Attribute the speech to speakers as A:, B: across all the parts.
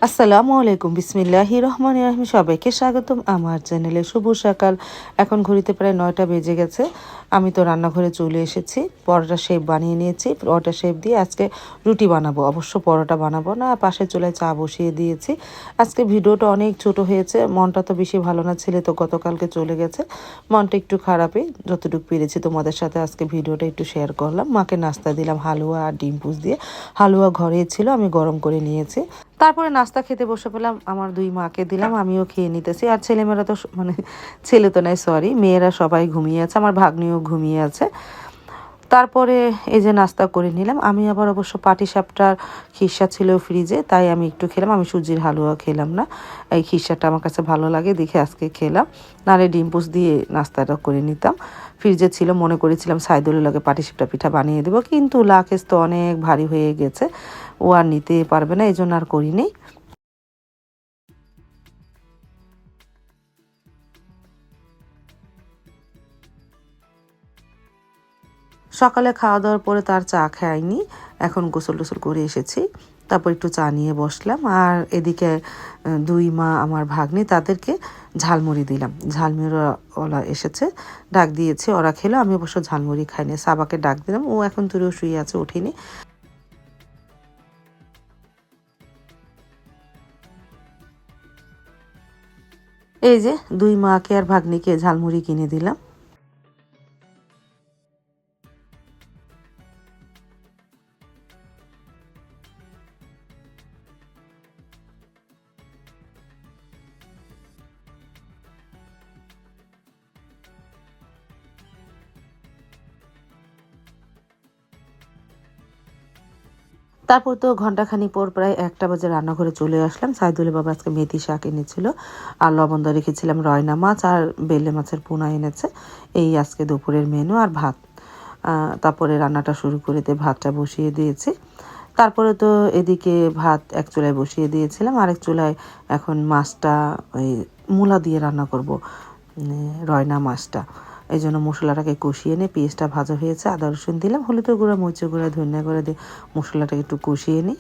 A: আসসালামু আলাইকুম, বিসমিল্লাহির রহমানির রহিম। সবাইকে স্বাগতম আমার চ্যানেলে। শুভ সকাল। এখন ঘড়িতে প্রায় 9টা বেজে গেছে। আমি তো রান্নাঘরে চলে এসেছি। পরোটা শেপ বানিয়ে নিয়েছি। পরোটা শেপ দিয়ে আজকে রুটি বানাবো, অবশ্য পরোটা বানাবো না। পাশের চুলায় চা বসিয়ে দিয়েছি। আজকে ভিডিওটা অনেক ছোট হয়েছে, মনটা তো বেশি ভালো না। ছেলে তো গতকালকে চলে গেছে, মনটা একটু খারাপই। যতটুকু পেরেছি তোমাদের সাথে আজকে ভিডিওটা একটু শেয়ার করলাম। মাকে নাস্তা দিলাম হালুয়া আর ডিম পুষ দিয়ে। হালুয়া ঘরেই ছিল, আমি গরম করে নিয়েছি। তারপরে নাস্তা খেতে বসে পেলাম, আমার দুই মাকে দিলাম, আমিও খেয়ে নিতেছি। আর ছেলেমেয়েরা তো ছেলে তো নাই, সরি, মেয়েরা সবাই ঘুমিয়ে আছে, আমার ভাগ্নিও ঘুমিয়ে আছে। তারপরে এই যে নাস্তা করে নিলাম। আমি আবার অবশ্য পাটিসাপটার খিরসা ছিল ফ্রিজে, তাই আমি একটু খেলাম। আমি সুজির হালুয়া খেলাম না, এই খিরসাটা আমার কাছে ভালো লাগে দেখে আজকে খেলাম। নাহলে ডিম পোচ দিয়ে নাস্তাটা করে নিতাম। ফ্রিজে ছিল, মনে করেছিলাম সাইদুলের লগে পাটিসাপটা পিঠা বানিয়ে দেবো, কিন্তু লাকেজ তো অনেক ভারী হয়ে গেছে, ও আর নিতে পারবে না, এই জন্য আর করিনি। সকালে খাওয়া দাওয়ার পরে তার চা খাইনি, এখন গোসল টোসল করে এসেছি। তারপর একটু চা নিয়ে বসলাম। আর এদিকে দুই মা আমার ভাগ্নি, তাদেরকে ঝালমুড়ি দিলাম। ঝালমুড়ি ওরা এসেছে, ডাক দিয়েছে, ওরা খেলো। আমি অবশ্য ঝালমুড়ি খাইনি। সাবাকে ডাক দিলাম, ও এখন তুইও শুয়ে আছে, উঠিনি। এই যে দুই মাকে আর ভাগ্নিকে ঝালমুড়ি কিনে দিলাম। তারপর তো ঘন্টাখানিক পর প্রায় 1টা বাজে রান্নাঘরে চলে আসলাম। সাইদুলের বাবা আজকে মেথি শাক এনেছিল, আর লবণ দিয়ে রেখেছিলাম রয়না মাছ, আর বেলে মাছের পোনা এনেছে। এই আজকে দুপুরের মেনু। আর ভাত। তারপরে রান্নাটা শুরু করে দিয়ে ভাতটা বসিয়ে দিয়েছি। তারপরে তো এদিকে ভাত এক চুলায় বসিয়ে দিয়েছিলাম, আরেক চুলায় এখন মাছটা ওই মূলা দিয়ে রান্না করব, রয়না মাছটা। এই জন্য মশলাটাকে কষিয়ে নিয়ে, পেঁয়াজটা ভাজা হয়েছে, আদা রসুন দিলাম, হলুদের গুঁড়া, মরিচের গুঁড়া, ধনিয়া গুঁড়া দিয়ে মশলাটাকে একটু কষিয়ে নিই।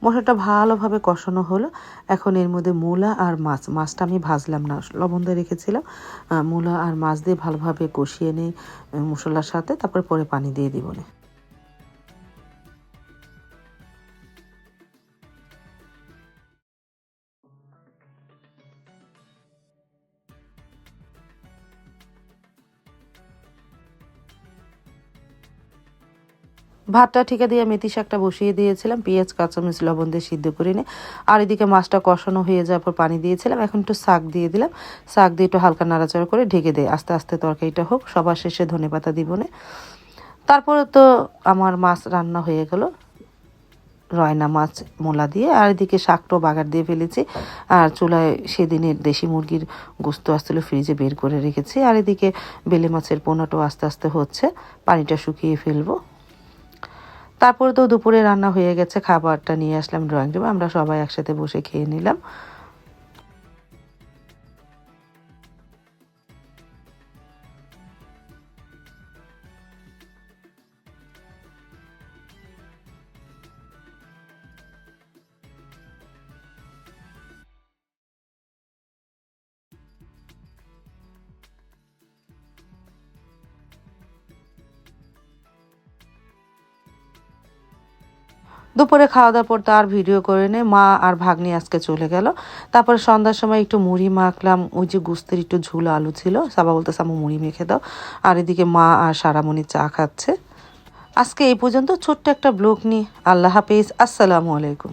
A: মশলাটা ভালোভাবে কষানো হলো। এখন এর মধ্যে মূলা আর মাছটা আমি ভাজলাম না, লবণ দিয়ে রেখেছিলাম। মূলা আর মাছ দিয়ে ভালোভাবে কষিয়ে নিই মশলার সাথে, তারপরে পরে পানি দিয়ে দিব না। ভাতটা ঠিকা দিয়ে মেথি শাকটা বসিয়ে দিয়েছিলাম, পেঁয়াজ কাঁচামরিচ লবণ দিয়ে সিদ্ধ করে নিয়ে। আর এদিকে মাছটা কষানো হয়ে যাওয়ার পর পানি দিয়েছিলাম। এখন একটু শাক দিয়ে দিলাম, শাক দিয়ে একটু হালকা নাড়াচাড়া করে ঢেকে দেয়, আস্তে আস্তে তরকারিটা হোক, সবার শেষে ধনেপাতা দিব না। তারপরে তো আমার মাছ রান্না হয়ে গেল, রয়না মাছ মোলা দিয়ে। আর এদিকে শাকটাও বাগার দিয়ে ফেলেছি। আর চুলায় সেদিনের দেশি মুরগির গোস্ত আসছিল, ফ্রিজে বের করে রেখেছি। আর এদিকে বেলে মাছের পোনাটাও আস্তে আস্তে হচ্ছে, পানিটা শুকিয়ে ফেলবো। তারপরে তো দুপুরে রান্না হয়ে গেছে, খাবারটা নিয়ে আসলাম ড্রয়িং রুমে, আমরা সবাই একসাথে বসে খেয়ে নিলাম। দুপুরে খাওয়া দাওয়ার পর তার ভিডিও করে নে, মা আর ভাগ্নি আজকে চলে গেল। তারপরে সন্ধ্যার সময় একটু মুড়ি মাখলাম, ওই যে গুস্তের একটু ঝুল আলু ছিল, সাবা বলতেছে আমু মুড়ি মেখে দাও। আর এদিকে মা আর সারামণি চা খাচ্ছে। আজকে এই পর্যন্ত, ছোট্ট একটা ব্লগ নিয়ে। আল্লাহ হাফেজ, আসসালামু আলাইকুম।